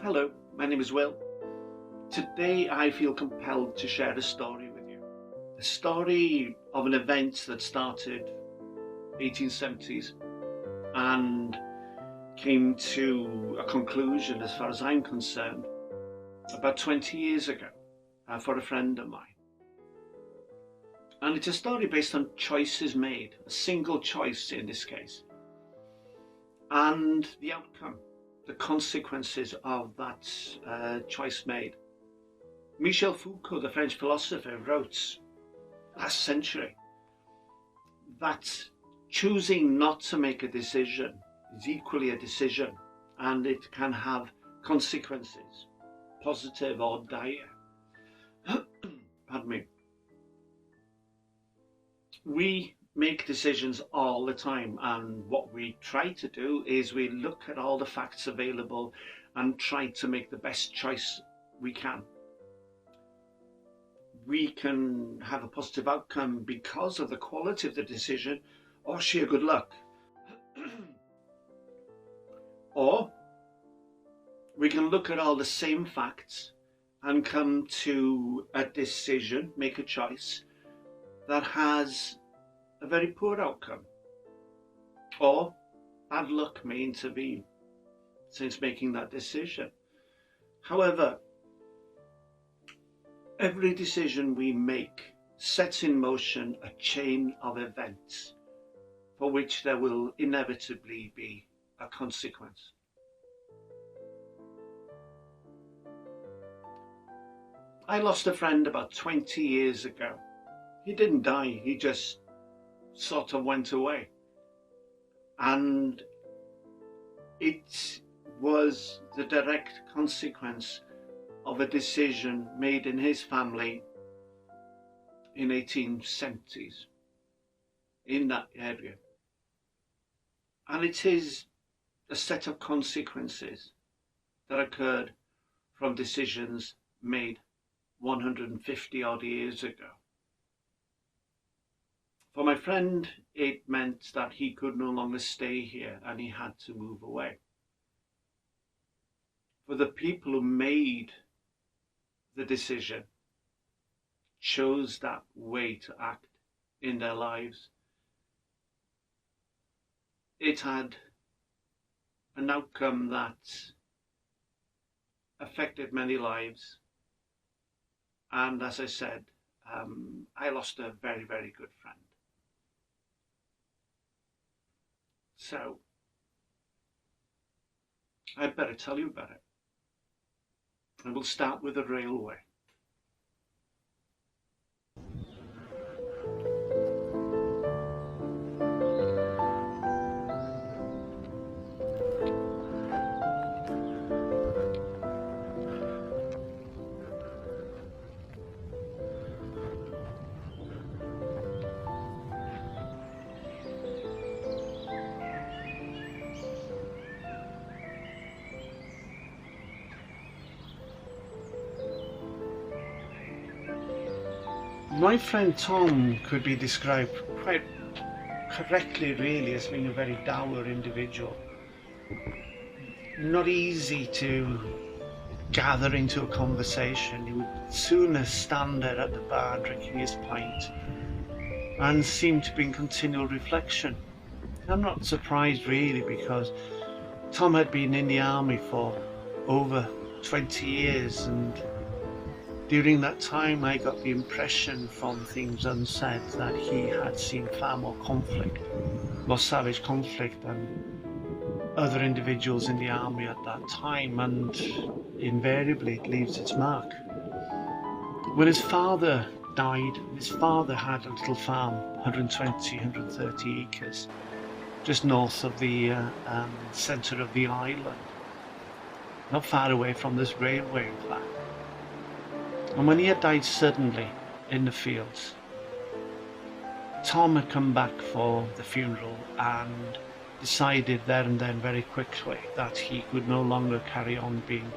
Hello, my name is Will. Today I feel compelled to share a story with you. A story of an event that started 1870s and came to a conclusion, as far as I'm concerned, about 20 years ago for a friend of mine. And it's a story based on choices made, a single choice in this case, and the outcome, the consequences of that choice made. Michel Foucault, the French philosopher, wrote last century that choosing not to make a decision is equally a decision, and it can have consequences, positive or dire. Pardon me. We make decisions all the time, and what we try to do is we look at all the facts available and try to make the best choice we can. We can have a positive outcome because of the quality of the decision or sheer good luck. Or we can look at all the same facts and come to a decision, make a choice that has a very poor outcome, or bad luck may intervene since making that decision. However, every decision we make sets in motion a chain of events for which there will inevitably be a consequence. I lost a friend about 20 years ago. He didn't die, he just sort of went away. And it was the direct consequence of a decision made in his family in 1870s in that area. And it is a set of consequences that occurred from decisions made 150 odd years ago. For my friend, it meant that he could no longer stay here and he had to move away. For the people who made the decision, chose that way to act in their lives, it had an outcome that affected many lives. And as I said, I lost a very, very good friend. So, I'd better tell you about it. And we'll start with the railway. My friend Tom could be described quite correctly really as being a very dour individual. Not easy to gather into a conversation. He would sooner stand there at the bar drinking his pint and seem to be in continual reflection. I'm not surprised really, because Tom had been in the army for over 20 years, and during that time I got the impression from things unsaid that he had seen far more conflict, more savage conflict than other individuals in the army at that time, and invariably it leaves its mark. When his father died, his father had a little farm, 120, 130 acres, just north of the centre of the island, not far away from this railway in fact. And when he had died suddenly in the fields, Tom had come back for the funeral and decided there and then very quickly that he could no longer carry on being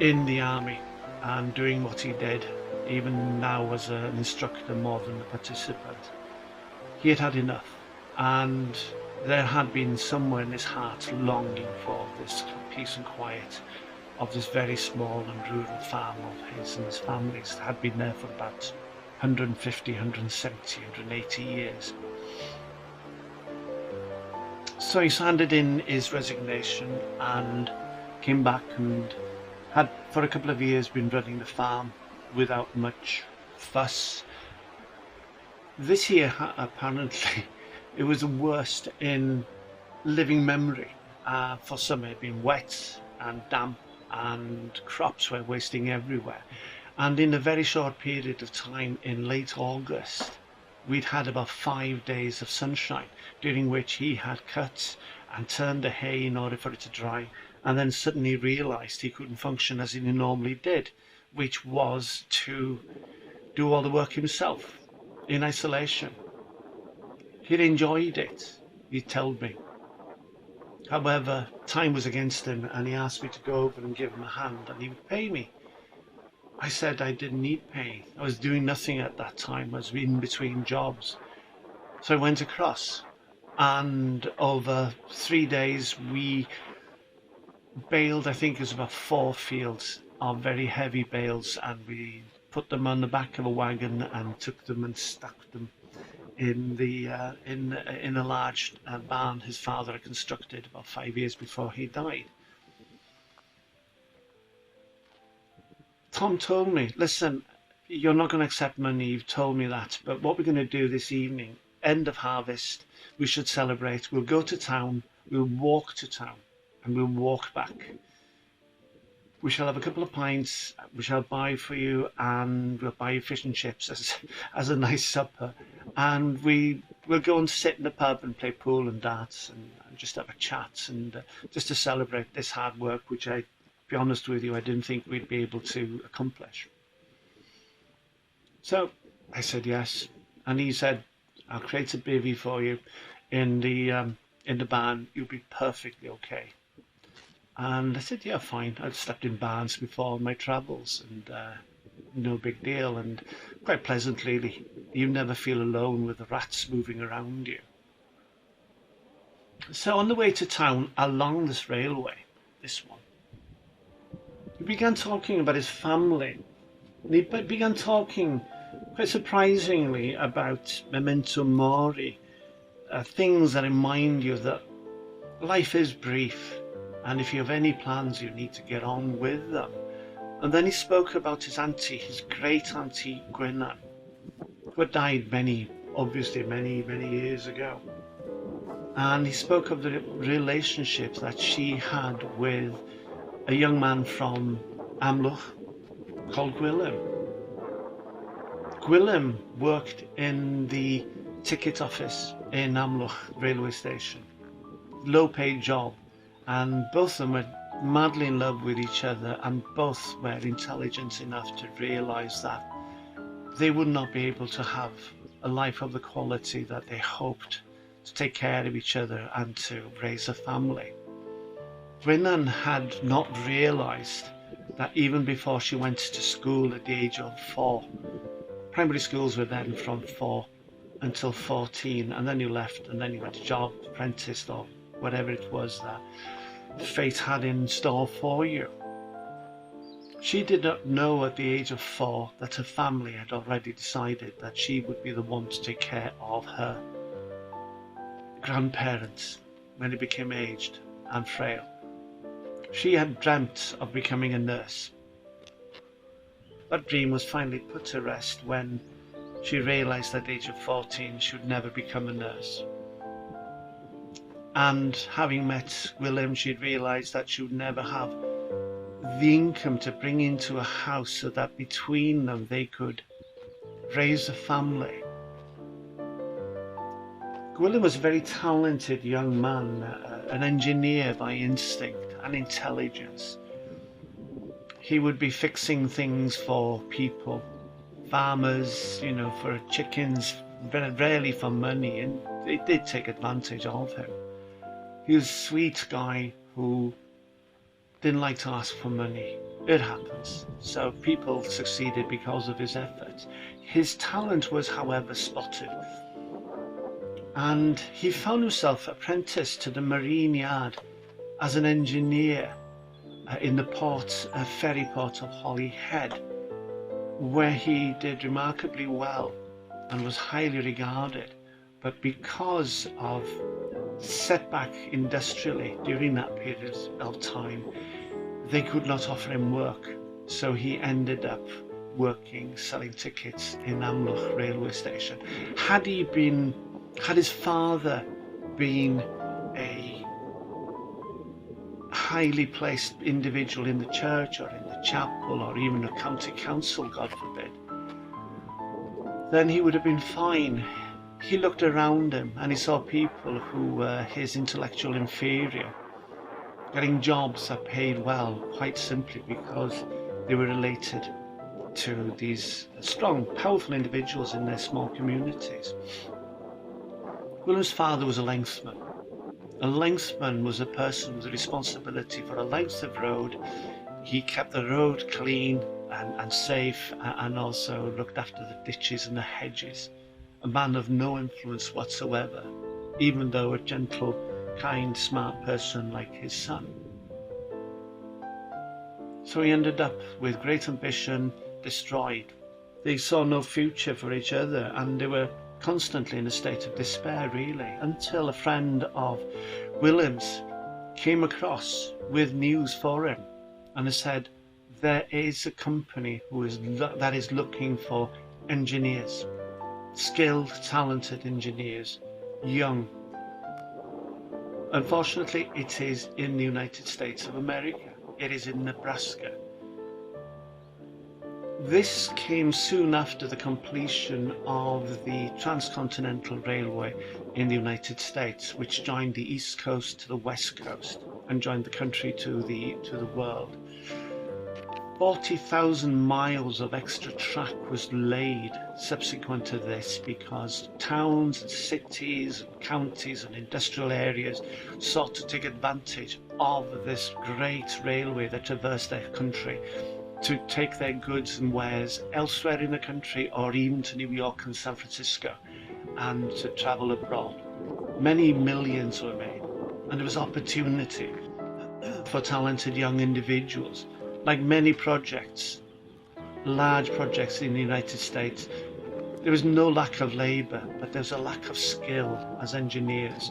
in the army and doing what he did, even now as an instructor more than a participant. He had had enough, and there had been somewhere in his heart longing for this peace and quiet of this very small and rural farm of his and his family's that had been there for about 150, 170, 180 years. So he handed in his resignation and came back and had for a couple of years been running the farm without much fuss. This year, apparently, it was the worst in living memory. For summer, it had been wet and damp and crops were wasting everywhere. And in a very short period of time in late August, we'd had about 5 days of sunshine, during which he had cut and turned the hay in order for it to dry, and then suddenly realised he couldn't function as he normally did, which was to do all the work himself, in isolation. He'd enjoyed it, he told me. However, time was against him, and he asked me to go over and give him a hand, and he would pay me. I said I didn't need pay. I was doing nothing at that time. I was in between jobs. So I went across, and over 3 days we baled, I think it was about 4 fields of very heavy bales, and we put them on the back of a wagon and took them and stuck them in a large barn his father had constructed about 5 years before he died. Tom told me, listen, you're not going to accept money, you've told me that, but what we're going to do this evening, end of harvest, we should celebrate. We'll go to town, we'll walk to town, and we'll walk back. We shall have a couple of pints, we shall buy for you, and we'll buy you fish and chips as a nice supper. And we'll go and sit in the pub and play pool and darts and just have a chat, and just to celebrate this hard work, which I be honest with you, I didn't think we'd be able to accomplish. So I said yes, and he said, I'll create a bivvy for you in the barn, you'll be perfectly okay. And I said, yeah, fine. I'd slept in barns before on my travels, and no big deal, and quite pleasant really. You never feel alone with the rats moving around you. So on the way to town along this railway, this one, he began talking about his family. And he began talking, quite surprisingly, about memento mori, things that remind you that life is brief, and if you have any plans, you need to get on with them. And then he spoke about his auntie, his great auntie Gwynna, who had died many years ago. And he spoke of the relationship that she had with a young man from Amlwch called Gwilym. Gwilym worked in the ticket office in Amlwch railway station. Low paid job, and both of them were madly in love with each other, and both were intelligent enough to realise that they would not be able to have a life of the quality that they hoped, to take care of each other and to raise a family. Gwynna had not realised that even before she went to school at the age of 4, primary schools were then from 4 until 14, and then you left, and then you went to job, apprenticed, or whatever it was that fate had in store for you. She did not know at the age of 4 that her family had already decided that she would be the one to take care of her grandparents when they became aged and frail. She had dreamt of becoming a nurse. That dream was finally put to rest when she realised at the age of 14 she would never become a nurse. And having met Gwilym, she'd realised that she would never have the income to bring into a house so that between them they could raise a family. Gwilym was a very talented young man, an engineer by instinct and intelligence. He would be fixing things for people, farmers, for chickens, very rarely for money, and they did take advantage of him. He was a sweet guy who didn't like to ask for money. It happens. So people succeeded because of his efforts. His talent was, however, spotted. And he found himself apprenticed to the marine yard as an engineer. in the ferry port of Holyhead, where he did remarkably well and was highly regarded. But because of setback industrially during that period of time, they could not offer him work. So he ended up working, selling tickets in Amlwch railway station. Had his father been a highly placed individual in the church or in the chapel or even a county council, God forbid, then he would have been fine. He looked around him and he saw people who were his intellectual inferior getting jobs that paid well, quite simply because they were related to these strong, powerful individuals in their small communities. William's father was a lengthman. A lengthman was a person with a responsibility for a length of road. He kept the road clean and safe, and also looked after the ditches and the hedges. A man of no influence whatsoever, even though a gentle, kind, smart person like his son. So he ended up with great ambition destroyed. They saw no future for each other, and they were constantly in a state of despair, really, until a friend of William's came across with news for him and said, there is a company that is looking for engineers, skilled, talented engineers, young. Unfortunately, it is in the United States of America. It is in Nebraska. This came soon after the completion of the Transcontinental Railway in the United States, which joined the East Coast to the West Coast and joined the country to the world. 40,000 miles of extra track was laid subsequent to this because towns and cities and counties and industrial areas sought to take advantage of this great railway that traversed their country to take their goods and wares elsewhere in the country, or even to New York and San Francisco, and to travel abroad. Many millions were made, and there was opportunity for talented young individuals. Like many projects, large projects in the United States, there was no lack of labour, but there was a lack of skill as engineers.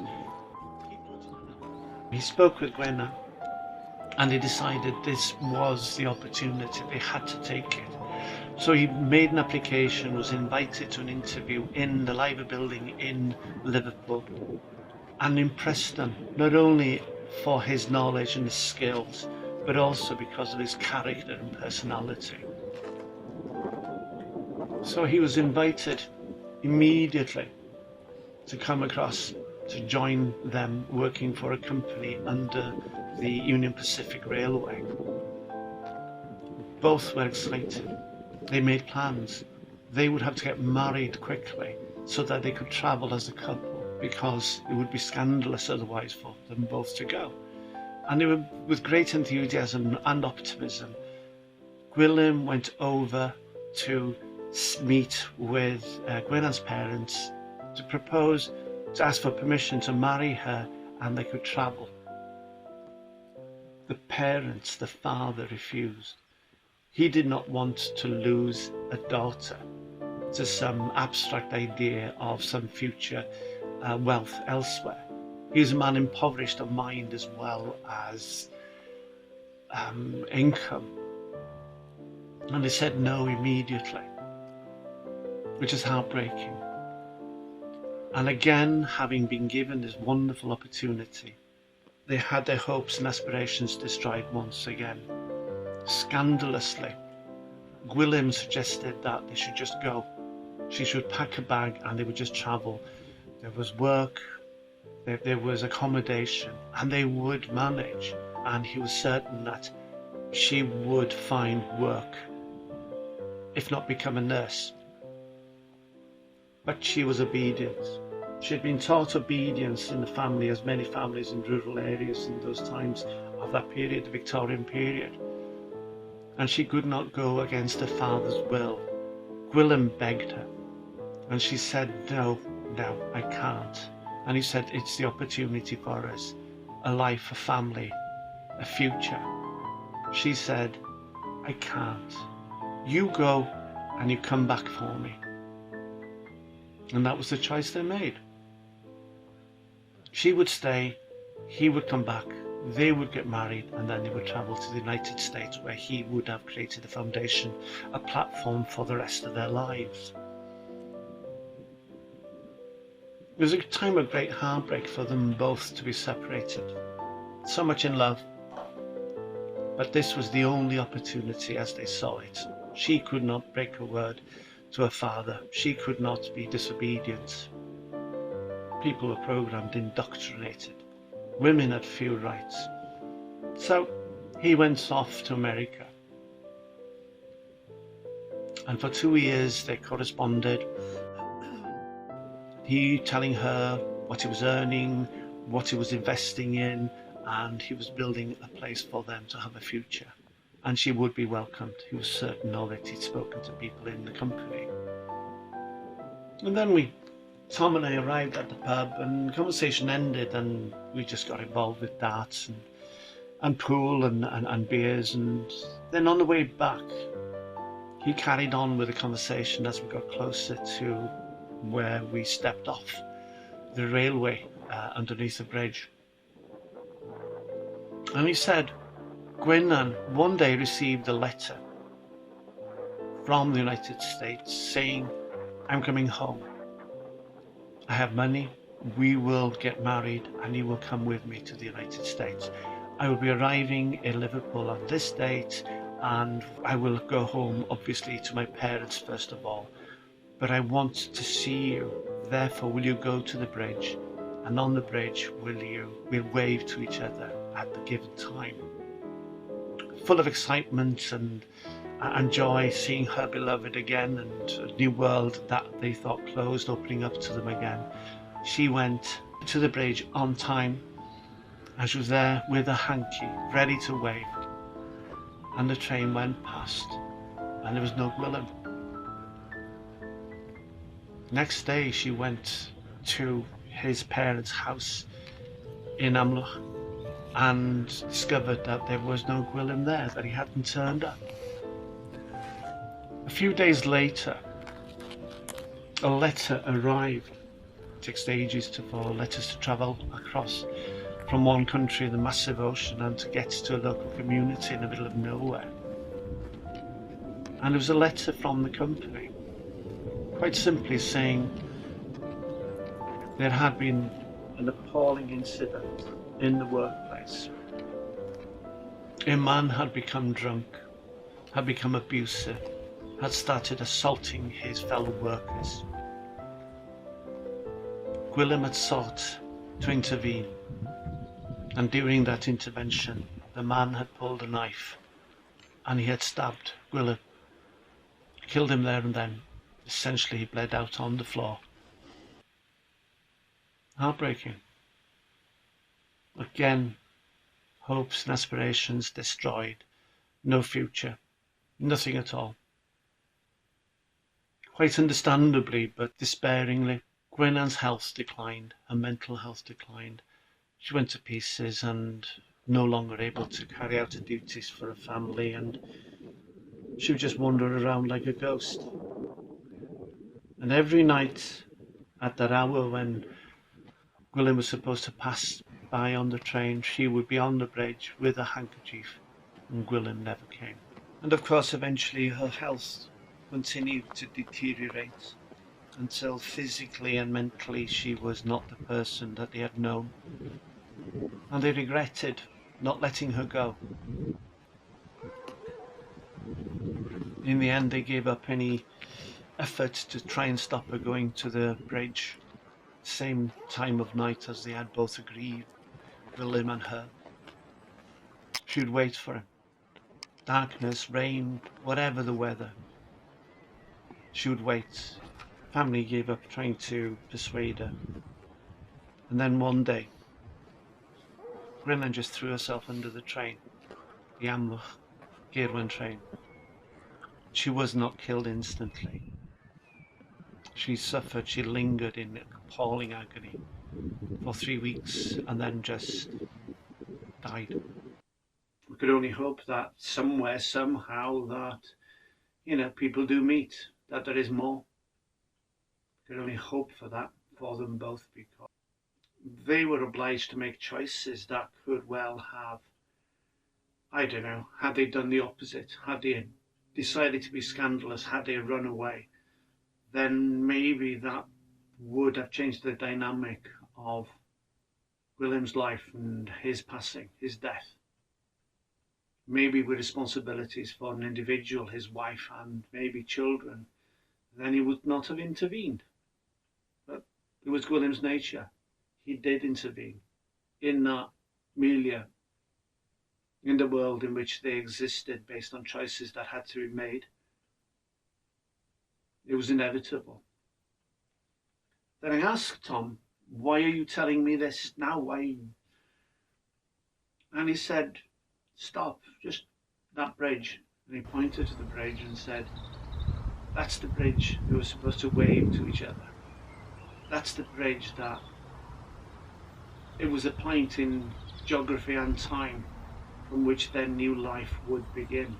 He spoke with Gwenna, and he decided this was the opportunity. They had to take it. So he made an application, was invited to an interview in the Library building in Liverpool, and impressed them, not only for his knowledge and his skills, but also because of his character and personality. So he was invited immediately to come across to join them working for a company under the Union Pacific Railway. Both were excited. They made plans. They would have to get married quickly so that they could travel as a couple, because it would be scandalous otherwise for them both to go. And they were, with great enthusiasm and optimism, Gwilym went over to meet with Gwynna's parents to propose, to ask for permission to marry her, and they could travel. The parents, the father, refused. He did not want to lose a daughter to some abstract idea of some future wealth elsewhere. He was a man impoverished of mind as well as income. And they said no immediately, which is heartbreaking. And again, having been given this wonderful opportunity, they had their hopes and aspirations destroyed once again. Scandalously, Gwilym suggested that they should just go. She should pack a bag and they would just travel. There was work, there was accommodation, and they would manage. And he was certain that she would find work, if not become a nurse. But she was obedient. She had been taught obedience in the family, as many families in rural areas in those times of that period, the Victorian period. And she could not go against her father's will. Gwilym begged her, and she said, no, I can't. And he said, it's the opportunity for us, a life, a family, a future. She said, I can't. You go and you come back for me. And that was the choice they made. She would stay, he would come back, they would get married, and then they would travel to the United States, where he would have created a foundation, a platform for the rest of their lives. It was a time of great heartbreak for them both to be separated. So much in love. But this was the only opportunity as they saw it. She could not break her word to her father. She could not be disobedient. People were programmed, indoctrinated. Women had few rights. So he went off to America. And for 2 years they corresponded. He telling her what he was earning, what he was investing in, and he was building a place for them to have a future. And she would be welcomed. He was certain of it. He'd spoken to people in the company. And then Tom and I arrived at the pub, and the conversation ended, and we just got involved with darts and pool and beers. And then on the way back, he carried on with the conversation as we got closer to where we stepped off the railway underneath the bridge. And he said, Gwynnan one day received a letter from the United States saying, I'm coming home. I have money, we will get married, and you will come with me to the United States. I will be arriving in Liverpool on this date, and I will go home, obviously, to my parents first of all. But I want to see you. Therefore, will you go to the bridge? And on the bridge, we'll wave to each other at the given time. Full of excitement and joy, seeing her beloved again, and a new world that they thought closed opening up to them again. She went to the bridge on time, and she was there with a hanky, ready to wave. And the train went past, and there was no Gwilym. Next day she went to his parents' house in Amlwch and discovered that there was no Gwilym there, that he hadn't turned up. A few days later, a letter arrived. It takes ages for letters to travel across from one country, the massive ocean, and to get to a local community in the middle of nowhere. And it was a letter from the company, quite simply saying there had been an appalling incident in the workplace. A man had become drunk, had become abusive, had started assaulting his fellow workers. Gwilym had sought to intervene, and during that intervention the man had pulled a knife and he had stabbed Gwilym, killed him there and then. Essentially he bled out on the floor. Heartbreaking. Again, hopes and aspirations destroyed, no future, nothing at all. Quite understandably, but despairingly, Gwynan's health declined, her mental health declined. She went to pieces and no longer able to carry out her duties for her family, and she would just wander around like a ghost. And every night at that hour when Gwilym was supposed to pass by on the train, she would be on the bridge with a handkerchief, and Gwilym never came. And of course eventually her health continued to deteriorate until physically and mentally she was not the person that they had known, and they regretted not letting her go. In the end they gave up any effort to try and stop her going to the bridge, same time of night as they had both agreed, Gwilym and her. She would wait for him. Darkness, rain, whatever the weather. She would wait. Family gave up trying to persuade her. And then one day, Gwilym just threw herself under the train, the Amlwch Gaerwen train. She was not killed instantly. She suffered, she lingered in appalling agony for 3 weeks and then just died. could only hope that somewhere, somehow, that, people do meet, that there is more. Could only hope for that for them both, because they were obliged to make choices that could well have, I don't know, had they done the opposite, had they decided to be scandalous, had they run away, then maybe that would have changed the dynamic of William's life and his passing, his death. Maybe with responsibilities for an individual, his wife and maybe children, then he would not have intervened. But it was William's nature. He did intervene in that milieu, in the world in which they existed based on choices that had to be made. It was inevitable. Then I asked Tom, why are you telling me this now? Why? And he said, stop, just that bridge. And he pointed to the bridge and said, that's the bridge they were supposed to wave to each other. That's the bridge that it was a point in geography and time from which their new life would begin.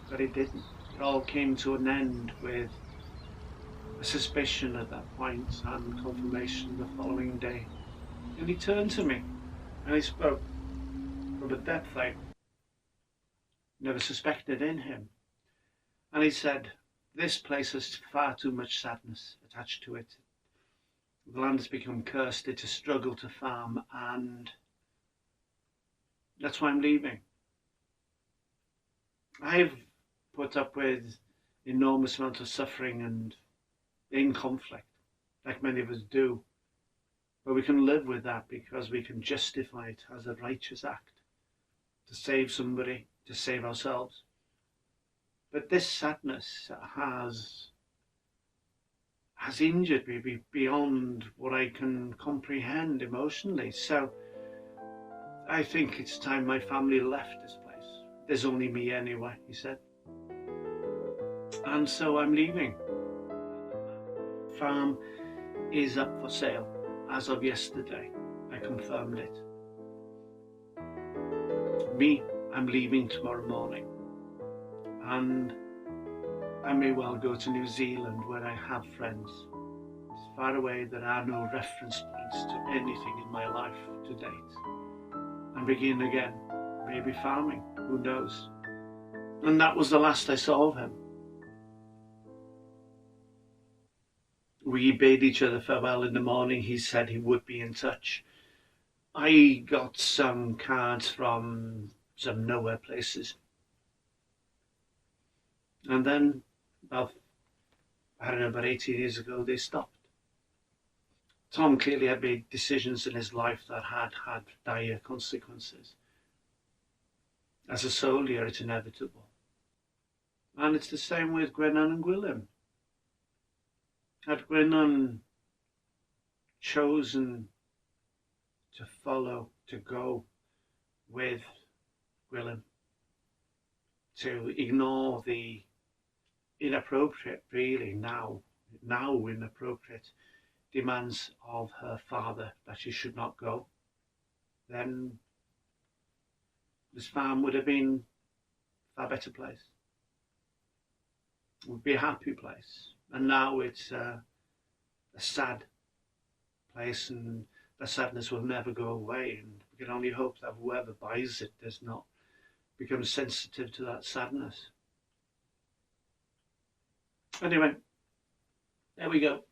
But it didn't. It all came to an end with a suspicion at that point and confirmation the following day. And he turned to me and he spoke from a depth I never suspected in him. And he said, this place has far too much sadness attached to it. The land has become cursed, it's a struggle to farm, and that's why I'm leaving. I've put up with enormous amount of suffering and in conflict, like many of us do. But we can live with that because we can justify it as a righteous act to save somebody, to save ourselves. But this sadness has injured me beyond what I can comprehend emotionally. So I think it's time my family left this place. There's only me anyway, he said. And so I'm leaving. Farm is up for sale as of yesterday. I confirmed it. Me, I'm leaving tomorrow morning. And I may well go to New Zealand where I have friends. It's far away, there are no reference points to anything in my life to date. And begin again, maybe farming, who knows. And that was the last I saw of him. We bade each other farewell in the morning. He said he would be in touch. I got some cards from some nowhere places. And then, about 18 years ago, they stopped. Tom clearly had made decisions in his life that had had dire consequences. As a soldier, it's inevitable. And it's the same with Gwennan and Gwilym. Had Gwennan chosen to follow, to go with Gwilym, to ignore the inappropriate, really now inappropriate demands of her father that she should not go, then this farm would have been a far better place. It would be a happy place. And now it's a sad place, and the sadness will never go away. And we can only hope that whoever buys it does not become sensitive to that sadness. Anyway, there we go.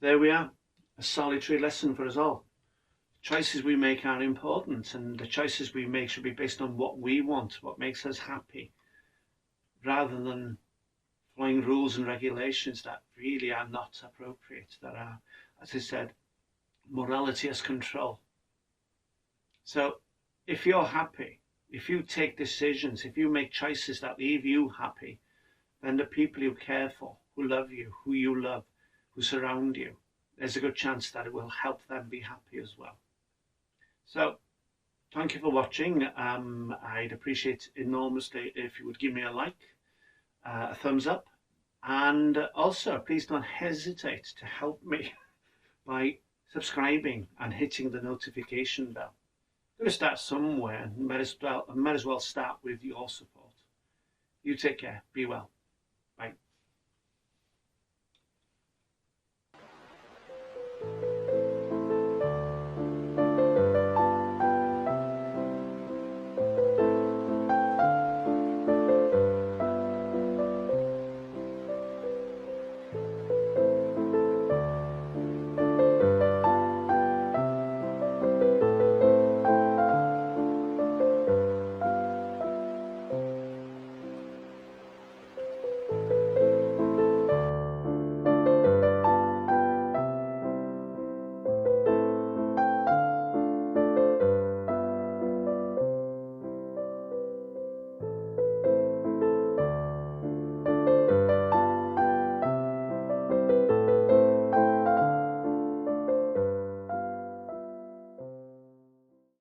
There we are, a solitary lesson for us all. Choices we make are important, and the choices we make should be based on what we want, what makes us happy, rather than following rules and regulations that really are not appropriate, that are, as I said, morality as control. So if you're happy, if you take decisions, if you make choices that leave you happy, then the people you care for, who love you, who you love, who surround you, there's a good chance that it will help them be happy as well. So thank you for watching. I'd appreciate enormously if you would give me a like, a thumbs up, and also please don't hesitate to help me by subscribing and hitting the notification bell. I'm going to start somewhere, and might as well start with your support. You take care. Be well.